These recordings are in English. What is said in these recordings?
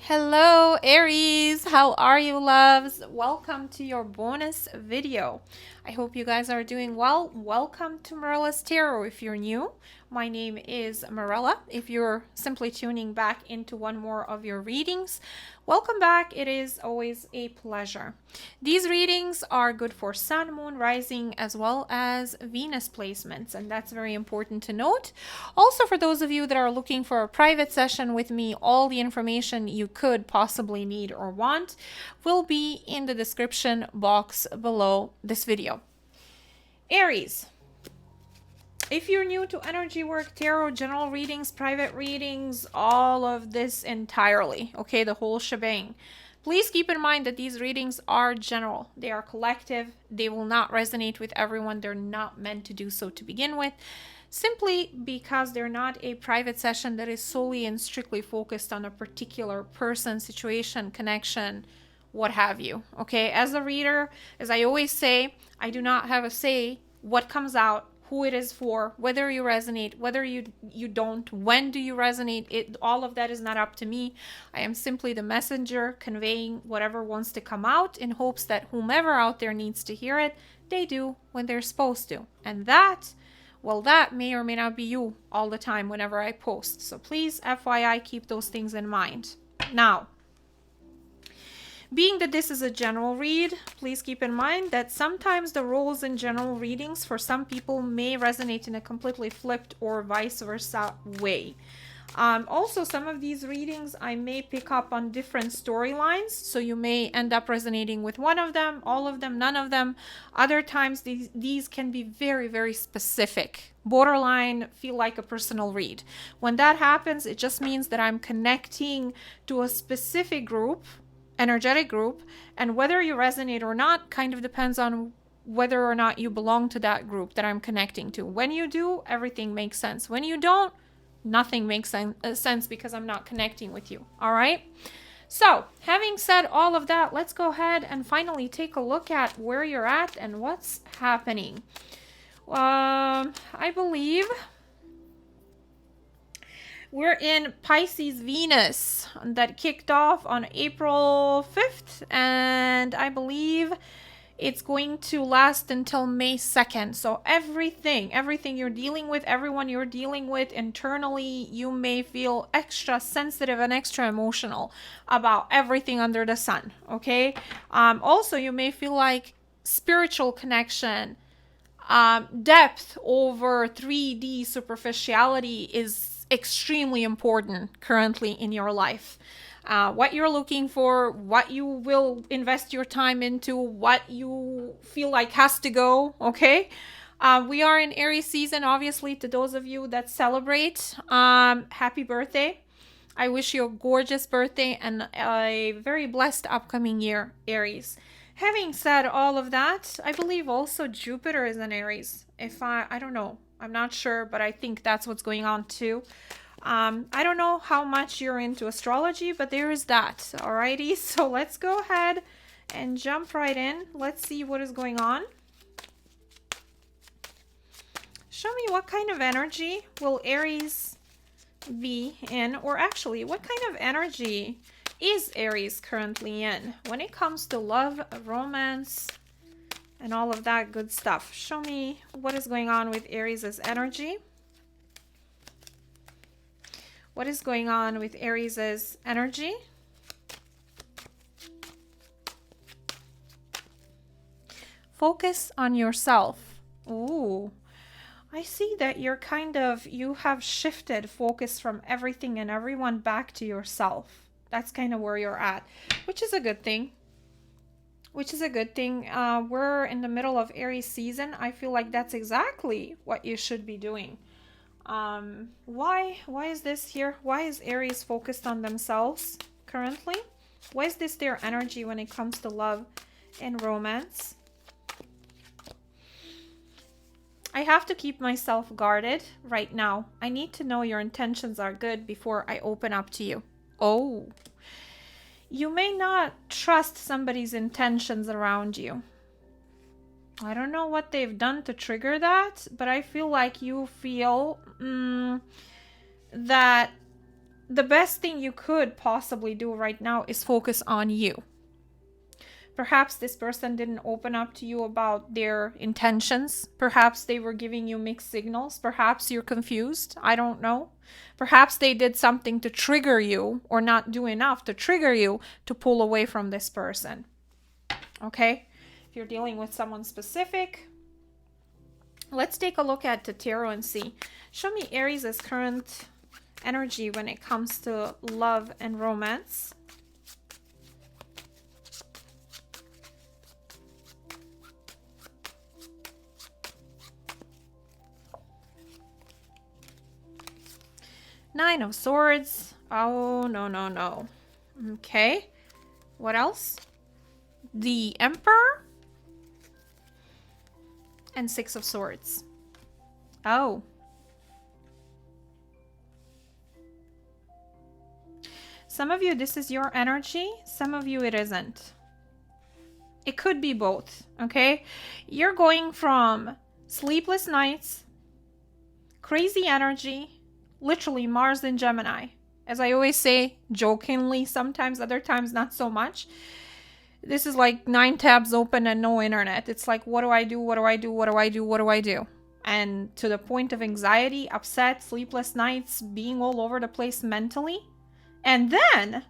Hello, Aries. How are you, loves? Welcome to your bonus video. I hope you guys are doing well. Welcome to Marilla's Tarot. If you're new, my name is Marilla. If you're simply tuning back into one more of your readings, welcome back. It is always a pleasure. These readings are good for Sun, Moon, Rising, as well as Venus placements, and that's very important to note. Also, for those of you that are looking for a private session with me, all the information you could possibly need or want will be in the description box below this video. Aries, if you're new to energy work, tarot, general readings, private readings, all of this entirely, okay, the whole shebang, please keep in mind that these readings are general. They are collective. They will not resonate with everyone. They're not meant to do so to begin with, simply because they're not a private session that is solely and strictly focused on a particular person, situation, connection, what have you. Okay, as a reader, as I always say, I do not have a say what comes out, who it is for, whether you resonate, whether you don't, when do you resonate. All of that is not up to me. I am simply the messenger conveying whatever wants to come out in hopes that whomever out there needs to hear it, they do when they're supposed to. And that, well, that may or may not be you all the time whenever I post. So please, FYI, keep those things in mind. Now, being that this is a general read, please keep in mind that sometimes the roles in general readings for some people may resonate in a completely flipped or vice versa way. Also, some of these readings I may pick up on different storylines, so you may end up resonating with one of them, all of them, none of them. Other times these can be very, very specific, borderline feel like a personal read. When that happens, it just means that I'm connecting to a specific group, energetic group, and whether you resonate or not kind of depends on whether or not you belong to that group that I'm connecting to. When you do, everything makes sense. When you don't, nothing makes sense because I'm not connecting with you. All right. So having said all of that, let's go ahead and finally take a look at where you're at and what's happening. I believe we're in Pisces Venus that kicked off on April 5th, and I believe it's going to last until May 2nd. So everything you're dealing with, everyone you're dealing with internally, you may feel extra sensitive and extra emotional about everything under the sun, okay? Also, you may feel like spiritual connection, depth over 3D superficiality is extremely important currently in your life. What you're looking for, what you will invest your time into, what you feel like has to go, okay? We are in Aries season, obviously, to those of you that celebrate. Happy birthday. I wish you a gorgeous birthday and a very blessed upcoming year, Aries. Having said all of that, I believe also Jupiter is in Aries. I don't know. I'm not sure, but I think that's what's going on too. I don't know how much you're into astrology, but there is that. Alrighty, so let's go ahead and jump right in. Let's see what is going on. Show me what kind of energy will Aries be in, or actually, what kind of energy is Aries currently in when it comes to love, romance, and all of that good stuff. Show me what is going on with Aries' energy. What is going on with Aries' energy? Focus on yourself. Ooh, I see that you have shifted focus from everything and everyone back to yourself. That's kind of where you're at, which is a good thing. We're in the middle of Aries season. I feel like that's exactly what you should be doing. Why is this here? Why is Aries focused on themselves currently? Why is this their energy when it comes to love and romance? I have to keep myself guarded right now. I need to know your intentions are good before I open up to you. Oh, you may not trust somebody's intentions around you. I don't know what they've done to trigger that, but I feel like you feel that the best thing you could possibly do right now is focus on you. Perhaps this person didn't open up to you about their intentions. Perhaps they were giving you mixed signals. Perhaps you're confused. I don't know. Perhaps they did something to trigger you, or not do enough to trigger you to pull away from this person. Okay? If you're dealing with someone specific, let's take a look at the tarot and see. Show me Aries' current energy when it comes to love and romance. Nine of Swords. Oh, no, no, no. Okay. What else? The Emperor. And Six of Swords. Oh. Some of you, this is your energy. Some of you, it isn't. It could be both, okay? You're going from sleepless nights, crazy energy, literally Mars in Gemini. As I always say, jokingly, sometimes, other times not so much. This is like 9 tabs open and no internet. It's like, what do I do? What do I do? What do I do? What do I do? And to the point of anxiety, upset, sleepless nights, being all over the place mentally. And then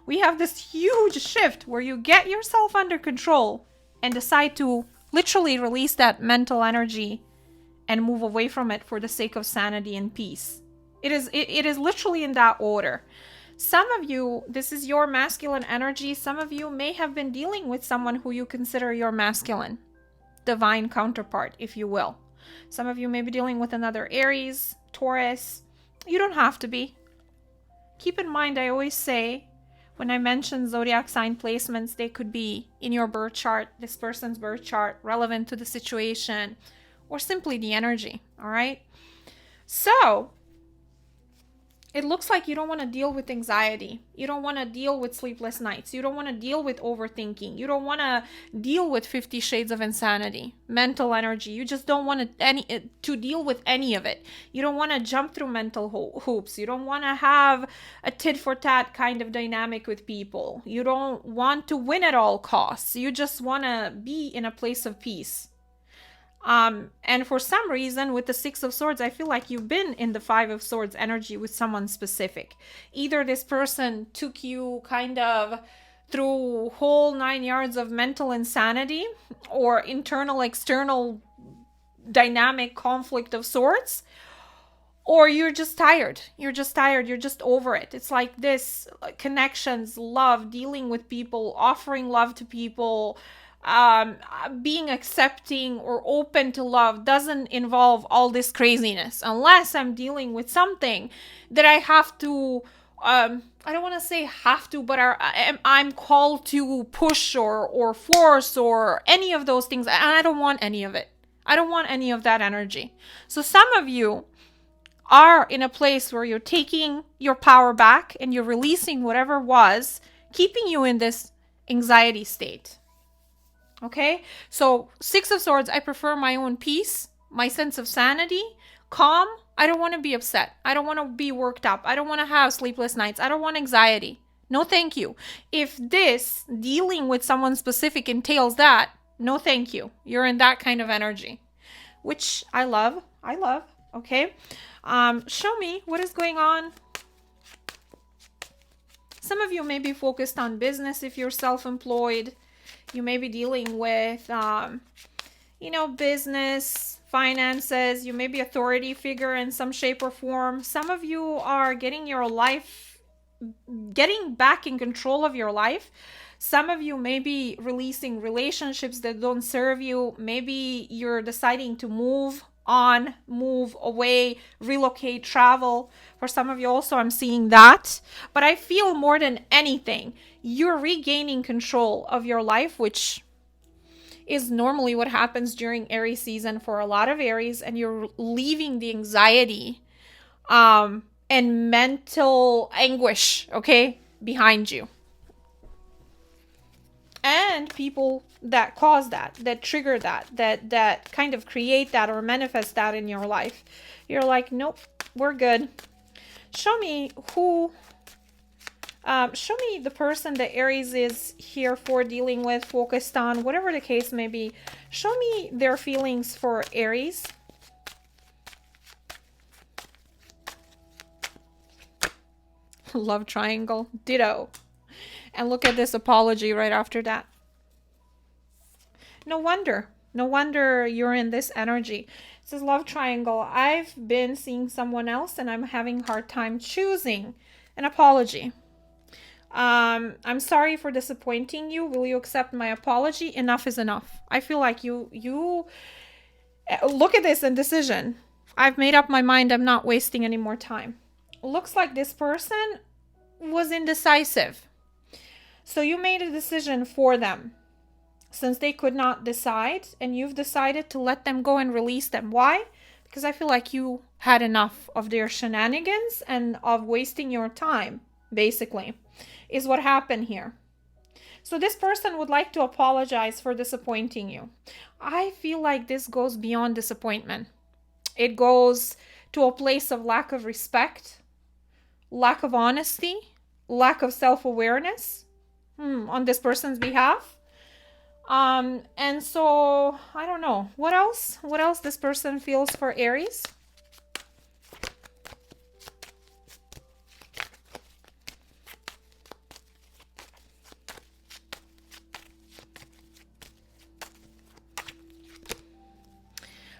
we have this huge shift where you get yourself under control and decide to literally release that mental energy and move away from it for the sake of sanity and peace. It is literally in that order. Some of you, this is your masculine energy. Some of you may have been dealing with someone who you consider your masculine, divine counterpart, if you will. Some of you may be dealing with another Aries, Taurus. You don't have to be. Keep in mind, I always say, when I mention zodiac sign placements, they could be in your birth chart, this person's birth chart, relevant to the situation, or simply the energy, all right? So, it looks like you don't want to deal with anxiety. You don't want to deal with sleepless nights. You don't want to deal with overthinking. You don't want to deal with 50 shades of insanity, mental energy. You just don't want to deal with any of it. You don't want to jump through mental hoops. You don't want to have a tit for tat kind of dynamic with people. You don't want to win at all costs. You just want to be in a place of peace. And for some reason, with the Six of Swords, I feel like you've been in the Five of Swords energy with someone specific. Either this person took you kind of through whole 9 yards of mental insanity or internal, external dynamic conflict of sorts, or you're just tired. You're just tired. You're just over it. It's like this connections, love, dealing with people, offering love to people, being accepting or open to love doesn't involve all this craziness, unless I'm dealing with something that I have to, I don't want to say have to, but I'm called to push or force or any of those things. And I don't want any of it. I don't want any of that energy. So some of you are in a place where you're taking your power back and you're releasing whatever was keeping you in this anxiety state. Okay, so Six of Swords, I prefer my own peace, my sense of sanity, calm. I don't want to be upset. I don't want to be worked up. I don't want to have sleepless nights. I don't want anxiety. No, thank you. If this dealing with someone specific entails that, no, thank you. You're in that kind of energy, which I love. I love. Okay, show me what is going on. Some of you may be focused on business if you're self-employed. You may be dealing with, business, finances. You may be authority figure in some shape or form. Some of you are getting back in control of your life. Some of you may be releasing relationships that don't serve you. Maybe you're deciding to move on, move away, relocate, travel. For some of you also, I'm seeing that. But I feel more than anything, you're regaining control of your life, which is normally what happens during Aries season for a lot of Aries, and you're leaving the anxiety and mental anguish, okay, behind you. And people that cause that trigger that kind of create that or manifest that in your life. You're like, nope, we're good. Show me who, show me the person that Aries is here for, dealing with, focused on, whatever the case may be. Show me their feelings for Aries. Love triangle, ditto. And look at this apology right after that. No wonder you're in this energy. It says love triangle. I've been seeing someone else and I'm having a hard time choosing. An apology. I'm sorry for disappointing you. Will you accept my apology? Enough is enough. I feel like you look at this indecision. I've made up my mind. I'm not wasting any more time. Looks like this person was indecisive. So you made a decision for them since they could not decide, and you've decided to let them go and release them. Why? Because I feel like you had enough of their shenanigans and of wasting your time, basically, is what happened here. So this person would like to apologize for disappointing you. I feel like this goes beyond disappointment. It goes to a place of lack of respect, lack of honesty, lack of self-awareness on this person's behalf. And so I don't know what else this person feels for Aries.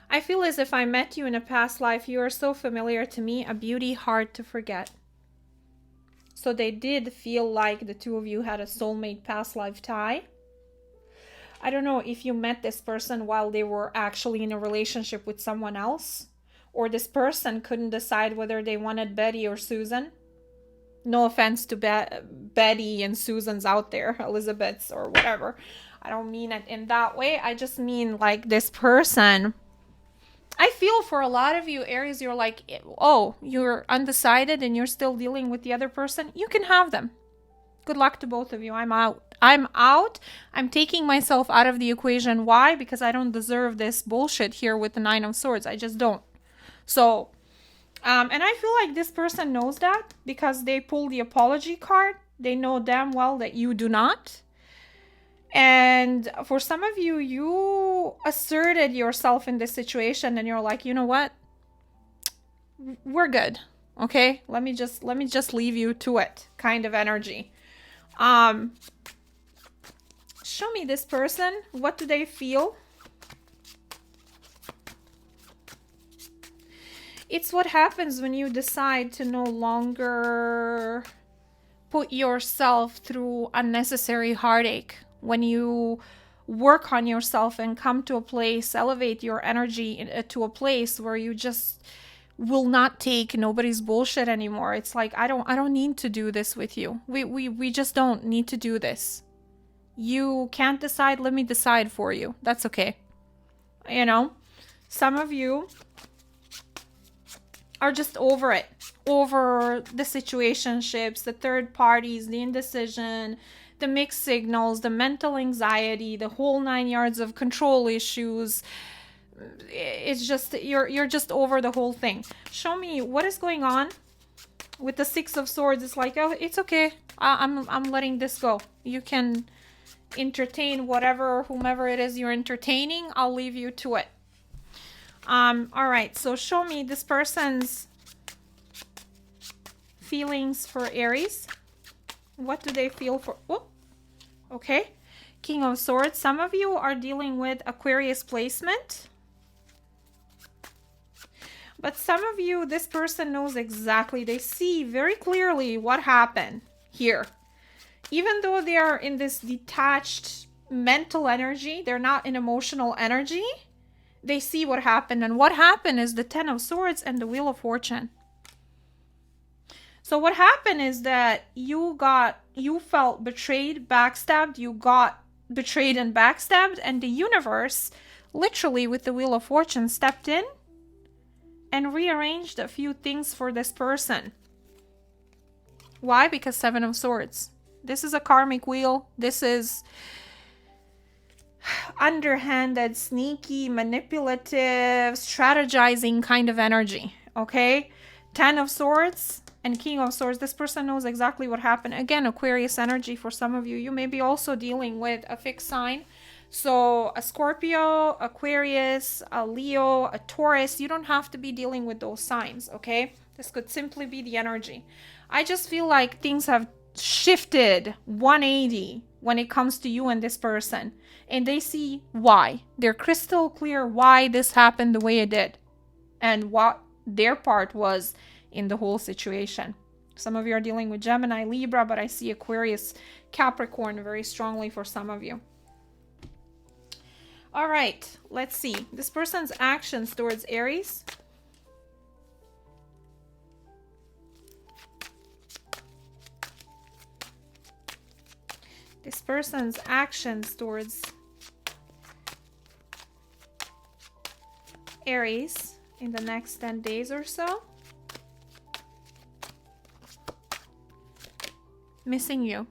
I feel as if I met you in a past life. You are so familiar to me, a beauty hard to forget. So they did feel like the two of you had a soulmate past life tie. I don't know if you met this person while they were actually in a relationship with someone else, or this person couldn't decide whether they wanted Betty or Susan. No offense to Betty and Susan's out there, Elizabeth's or whatever. I don't mean it in that way. I just mean like this person. I feel for a lot of you, Aries, you're like, oh, you're undecided and you're still dealing with the other person. You can have them. Good luck to both of you. I'm out. I'm taking myself out of the equation. Why? Because I don't deserve this bullshit here with the Nine of Swords. I just don't. So, and I feel like this person knows that because they pull the apology card. They know damn well that you do not. And for some of you, you asserted yourself in this situation and you're like, you know what? We're good. Okay? Let me just leave you to it kind of energy. Show me this person. What do they feel? It's what happens when you decide to no longer put yourself through unnecessary heartache. When you work on yourself and come to a place, elevate your energy to a place where you just will not take nobody's bullshit anymore. It's like, I don't need to do this with you. We just don't need to do this. You can't decide, let me decide for you. That's okay. You know, some of you are just over it. Over the situationships, the third parties, the indecision, the mixed signals, the mental anxiety, the whole 9 yards of control issues. It's just, you're just over the whole thing. Show me what is going on with the Six of Swords. It's like, oh, it's okay. I'm letting this go. You can entertain whomever it is you're entertaining. I'll leave you to it. All right. So show me this person's feelings for Aries. What do they feel for? Oh, okay. King of Swords. Some of you are dealing with Aquarius placement. But some of you, this person knows exactly. They see very clearly what happened here. Even though they are in this detached mental energy, they're not in emotional energy. They see what happened. And what happened is the Ten of Swords and the Wheel of Fortune. So what happened is that you felt betrayed, backstabbed. You got betrayed and backstabbed. And the universe, literally with the Wheel of Fortune, stepped in and rearranged a few things for this person. Why? Because Seven of Swords. This is a karmic wheel. This is underhanded, sneaky, manipulative, strategizing kind of energy. Okay? Ten of Swords. and King of Swords. This person knows exactly what happened. Again, Aquarius energy for some of you. You may be also dealing with a fixed sign. So a Scorpio, Aquarius, a Leo, a Taurus. You don't have to be dealing with those signs, okay? This could simply be the energy. I just feel like things have shifted 180 when it comes to you and this person. And they see why. They're crystal clear why this happened the way it did. And what their part was in the whole situation. Some of you are dealing with Gemini, Libra, but I see Aquarius, Capricorn very strongly for some of you. All right, let's see. This person's actions towards Aries. This person's actions towards Aries in the next 10 days or so. Missing you.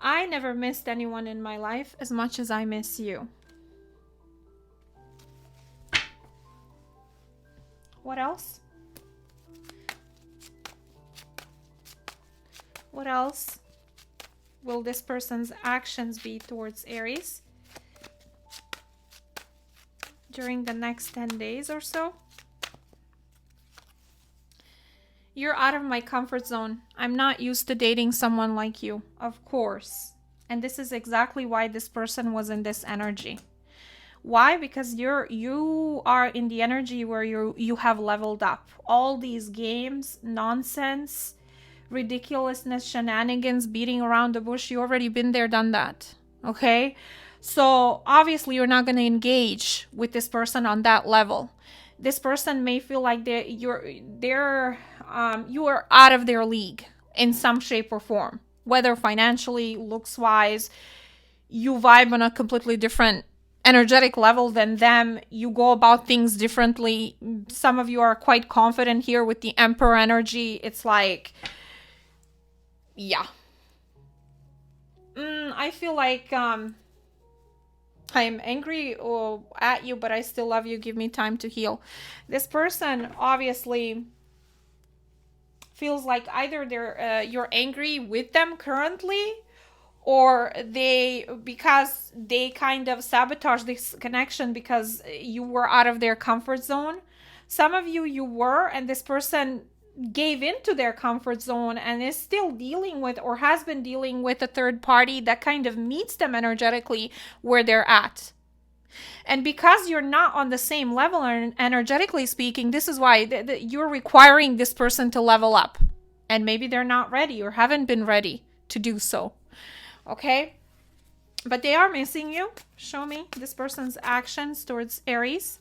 I never missed anyone in my life as much as I miss you. What else? What else will this person's actions be towards Aries during the next 10 days or so? You're out of my comfort zone. I'm not used to dating someone like you, of course. And this is exactly why this person was in this energy. Why? Because you are in the energy where you have leveled up. All these games, nonsense, ridiculousness, shenanigans, beating around the bush, you already been there, done that. Okay? So obviously you're not going to engage with this person on that level. This person may feel like you are out of their league in some shape or form, whether financially, looks wise. You vibe on a completely different energetic level than them. You go about things differently. Some of you are quite confident here with the Emperor energy. It's like, yeah. I feel like I'm angry at you, but I still love you. Give me time to heal. This person obviously feels like either you're angry with them currently, or because they kind of sabotage this connection because you were out of their comfort zone. Some of you were, and this person gave into their comfort zone and is still dealing with, or has been dealing with, a third party that kind of meets them energetically where they're at. And because you're not on the same level energetically speaking, this is why you're requiring this person to level up. And maybe they're not ready or haven't been ready to do so. Okay? But they are missing you. Show me this person's actions towards Aries.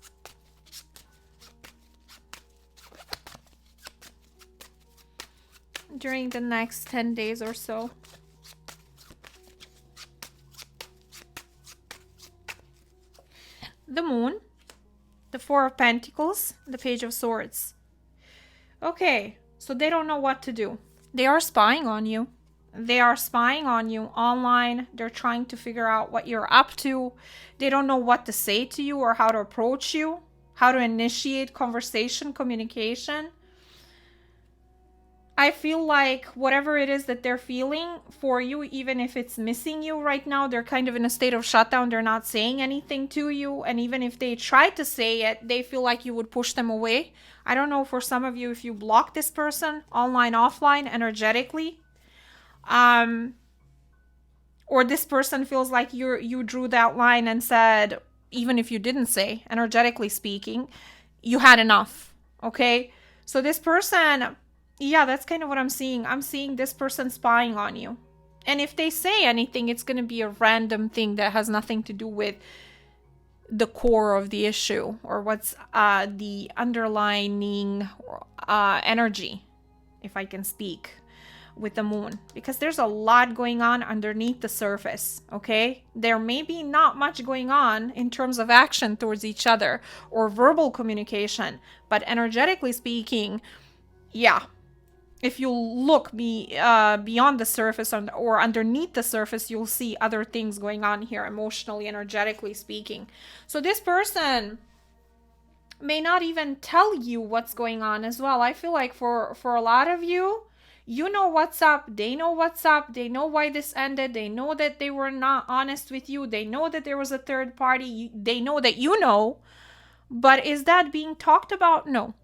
During the next 10 days or so. The Moon, the Four of Pentacles, the Page of Swords. Okay, so they don't know what to do. They are spying on you. They are spying on you online. They're trying to figure out what you're up to. They don't know what to say to you or how to approach you, how to initiate conversation, communication. I feel like whatever it is that they're feeling for you, even if it's missing you right now, they're kind of in a state of shutdown. They're not saying anything to you. And even if they try to say it, they feel like you would push them away. I don't know for some of you if you block this person online, offline, energetically. Or this person feels like you drew that line and said, even if you didn't say, energetically speaking, you had enough. Okay? So this person... yeah, that's kind of what I'm seeing. I'm seeing this person spying on you. And if they say anything, it's going to be a random thing that has nothing to do with the core of the issue or what's the underlining energy, if I can speak, with the Moon. Because there's a lot going on underneath the surface, okay? There may be not much going on in terms of action towards each other or verbal communication, but energetically speaking, yeah. If you look beyond the surface or underneath the surface, you'll see other things going on here, emotionally, energetically speaking. So this person may not even tell you what's going on as well. I feel like for a lot of you, you know what's up, they know what's up, they know why this ended, they know that they were not honest with you, they know that there was a third party, they know that you know, but is that being talked about? No.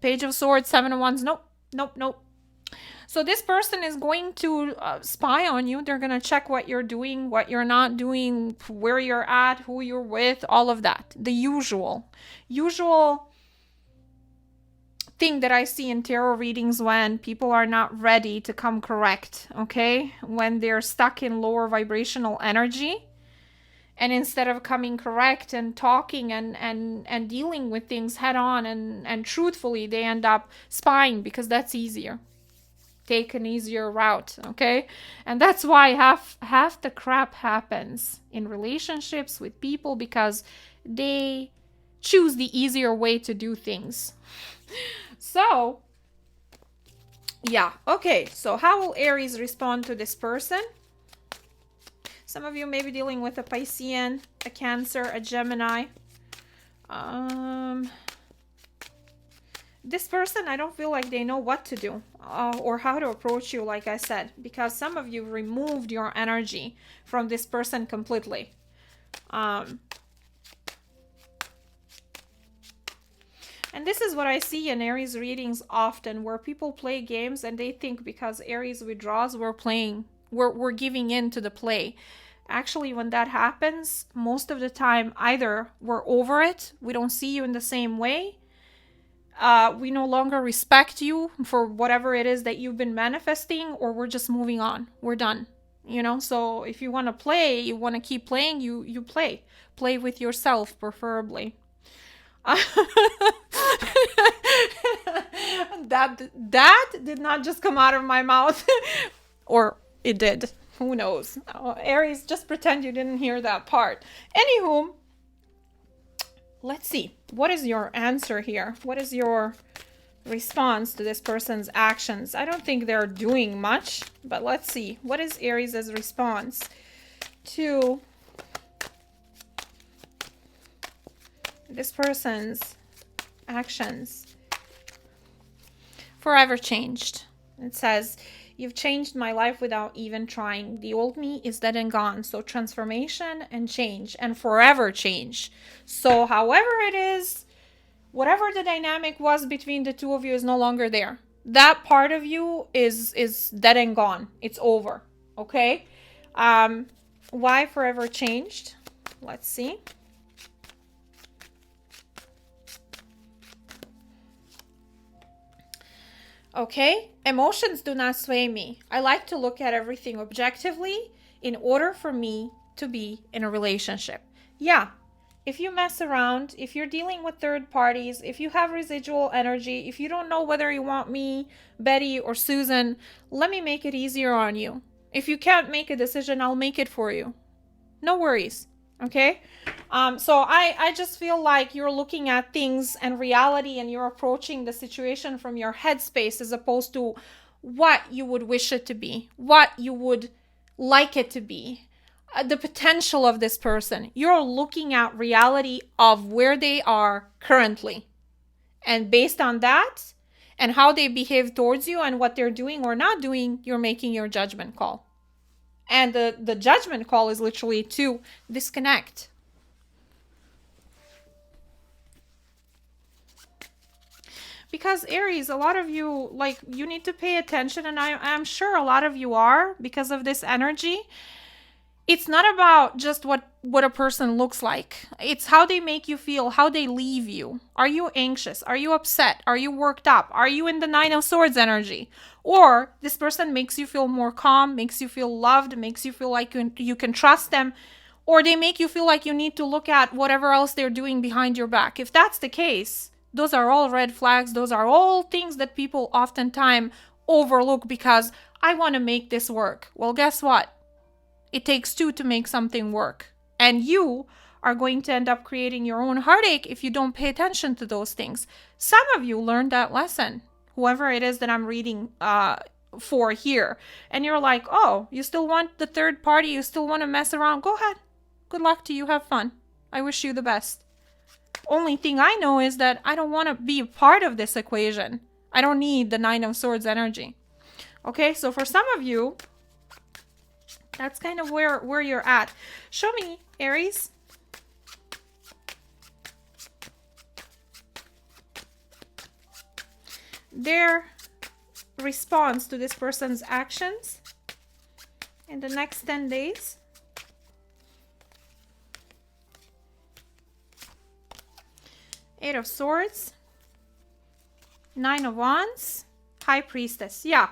Page of Swords, Seven of Wands, nope, nope, nope. So this person is going to spy on you. They're going to check what you're doing, what you're not doing, where you're at, who you're with, all of that. The usual thing that I see in tarot readings when people are not ready to come correct, okay? When they're stuck in lower vibrational energy. And instead of coming correct and talking and dealing with things head on and truthfully, they end up spying because that's easier. Take an easier route, okay? And that's why half the crap happens in relationships with people, because they choose the easier way to do things. So, yeah, okay. So how will Aries respond to this person? Some of you may be dealing with a Piscean, a Cancer, a Gemini. This person, I don't feel like they know what to do or how to approach you, like I said, because some of you removed your energy from this person completely. And this is what I see in Aries readings often, where people play games and they think because Aries withdraws, we're giving in to the play. Actually, when that happens, most of the time, either we're over it, we don't see you in the same way, we no longer respect you for whatever it is that you've been manifesting, or we're just moving on. We're done. You know, so if you want to play, you want to keep playing, you play. Play with yourself, preferably. That did not just come out of my mouth. Or it did. Who knows? Aries, just pretend you didn't hear that part. Anywho, let's see. What is your answer here? What is your response to this person's actions? I don't think they're doing much, but let's see. What is Aries' response to this person's actions? Forever changed. It says, you've changed my life without even trying. The old me is dead and gone. So transformation and change and forever change. So however it is, whatever the dynamic was between the two of you is no longer there. That part of you is dead and gone. It's over. Okay? Why forever changed? Let's see. Okay, emotions do not sway me. I like to look at everything objectively in order for me to be in a relationship. Yeah, if you mess around, if you're dealing with third parties, if you have residual energy, if you don't know whether you want me, Betty, or Susan, let me make it easier on you. If you can't make a decision, I'll make it for you. No worries. Okay, so I just feel like you're looking at things and reality, and you're approaching the situation from your headspace as opposed to what you would wish it to be, what you would like it to be, the potential of this person. You're looking at reality of where they are currently, and based on that and how they behave towards you and what they're doing or not doing, you're making your judgment call. And the judgment call is literally to disconnect. Because Aries, a lot of you, like, you need to pay attention, and I'm sure a lot of you are, because of this energy. It's not about just what a person looks like. It's how they make you feel, how they leave you. Are you anxious? Are you upset? Are you worked up? Are you in the Nine of Swords energy? Or this person makes you feel more calm, makes you feel loved, makes you feel like you can trust them, or they make you feel like you need to look at whatever else they're doing behind your back. If that's the case, those are all red flags. Those are all things that people oftentimes overlook because I want to make this work. Well, guess what? It takes two to make something work. And you are going to end up creating your own heartache if you don't pay attention to those things. Some of you learned that lesson, whoever it is that I'm reading for here. And you're like, oh, you still want the third party? You still want to mess around? Go ahead. Good luck to you. Have fun. I wish you the best. Only thing I know is that I don't want to be a part of this equation. I don't need the Nine of Swords energy. Okay, so for some of you, that's kind of where you're at. Show me, Aries. Their response to this person's actions in the next 10 days. Eight of Swords. Nine of Wands. High Priestess. Yeah.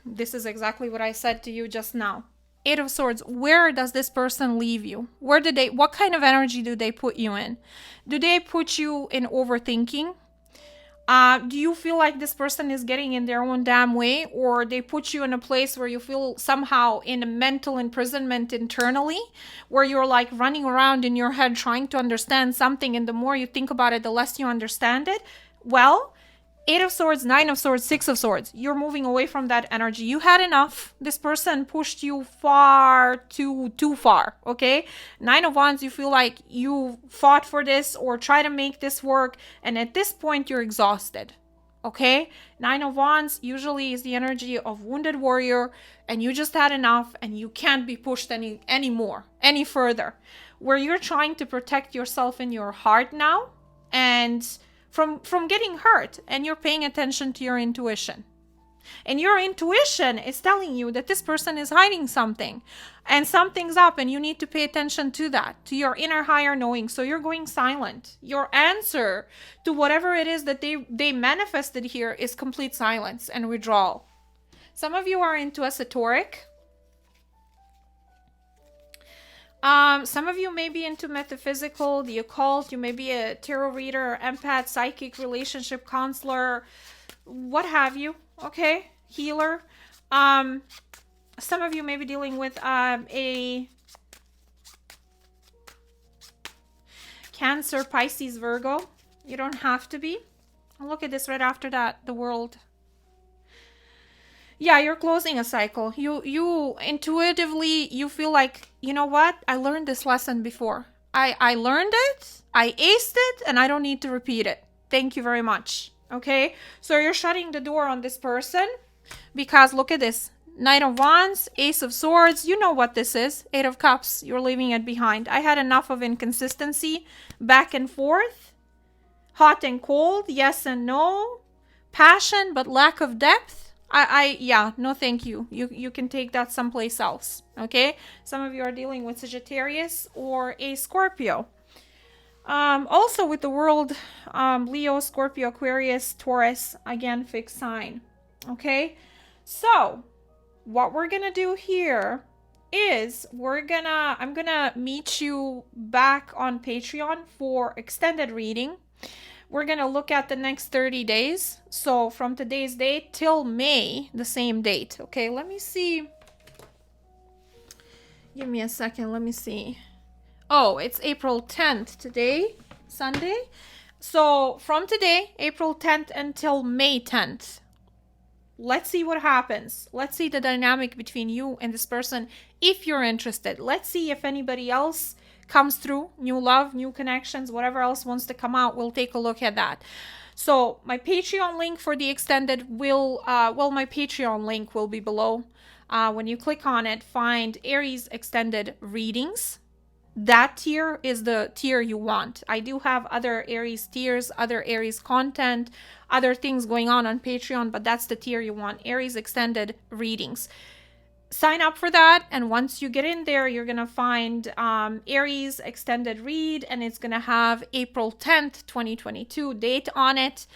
This is exactly what I said to you just now. Eight of Swords. Where does this person leave you? What kind of energy do they put you in? Do they put you in overthinking? Do you feel like this person is getting in their own damn way, or they put you in a place where you feel somehow in a mental imprisonment internally, where you're like running around in your head trying to understand something, and the more you think about it, the less you understand it? Well, Eight of Swords, Nine of Swords, Six of Swords. You're moving away from that energy. You had enough. This person pushed you far too far, okay? Nine of Wands, you feel like you fought for this or try to make this work, and at this point, you're exhausted, okay? Nine of Wands usually is the energy of wounded warrior, and you just had enough, and you can't be pushed any further. Where you're trying to protect yourself in your heart now, and from getting hurt, and you're paying attention to your intuition. And your intuition is telling you that this person is hiding something, and something's up, and you need to pay attention to that, to your inner higher knowing. So you're going silent. Your answer to whatever it is that they manifested here is complete silence and withdrawal. Some of you are into esoteric. Some of you may be into metaphysical, the occult. You may be a tarot reader, empath, psychic, relationship counselor, what have you. Okay, healer. Some of you may be dealing with a Cancer, Pisces, Virgo. You don't have to be. Look at this right after that, the World. Yeah, you're closing a cycle. You intuitively, you feel like, you know what? I learned this lesson before. I learned it, I aced it, and I don't need to repeat it. Thank you very much. Okay? So you're shutting the door on this person because look at this. Knight of Wands, Ace of Swords. You know what this is. Eight of Cups. You're leaving it behind. I had enough of inconsistency. Back and forth. Hot and cold. Yes and no. Passion, but lack of depth. Yeah, no thank you. You can take that someplace else, okay? Some of you are dealing with Sagittarius or a Scorpio. Also with the World, Leo, Scorpio, Aquarius, Taurus, again, fixed sign, okay? So, what we're gonna do here is I'm gonna meet you back on Patreon for extended reading. We're going to look at the next 30 days. So from today's date till May, the same date. Okay, let me see. Give me a second. Let me see. Oh, it's April 10th today, Sunday. So from today, April 10th until May 10th. Let's see what happens. Let's see the dynamic between you and this person if you're interested. Let's see if anybody else comes through, new love, new connections, whatever else wants to come out, we'll take a look at that. So my Patreon link for the extended my Patreon link will be below. When you click on it, find Aries extended readings. That tier is the tier you want. I do have other Aries tiers, other Aries content, other things going on Patreon, but that's the tier you want, Aries extended readings. Sign up for that, and once you get in there, you're gonna find Aries extended read, and it's gonna have April 10th 2022 date on it,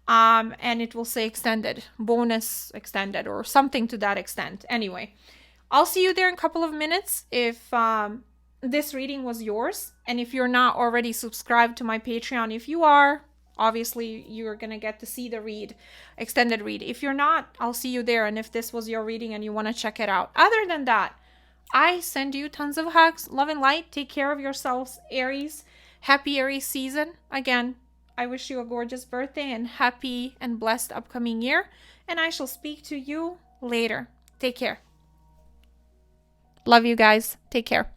and it will say extended, bonus extended, or something to that extent. Anyway, I'll see you there in a couple of minutes if this reading was yours, and if you're not already subscribed to my Patreon, if you are, obviously you're gonna get to see the extended read. If you're not, I'll see you there. And if this was your reading and you want to check it out, other than that, I send you tons of hugs, love and light. Take care of yourselves, Aries. Happy Aries season. Again, I wish you a gorgeous birthday and happy and blessed upcoming year, and I shall speak to you later. Take care. Love you guys. Take care.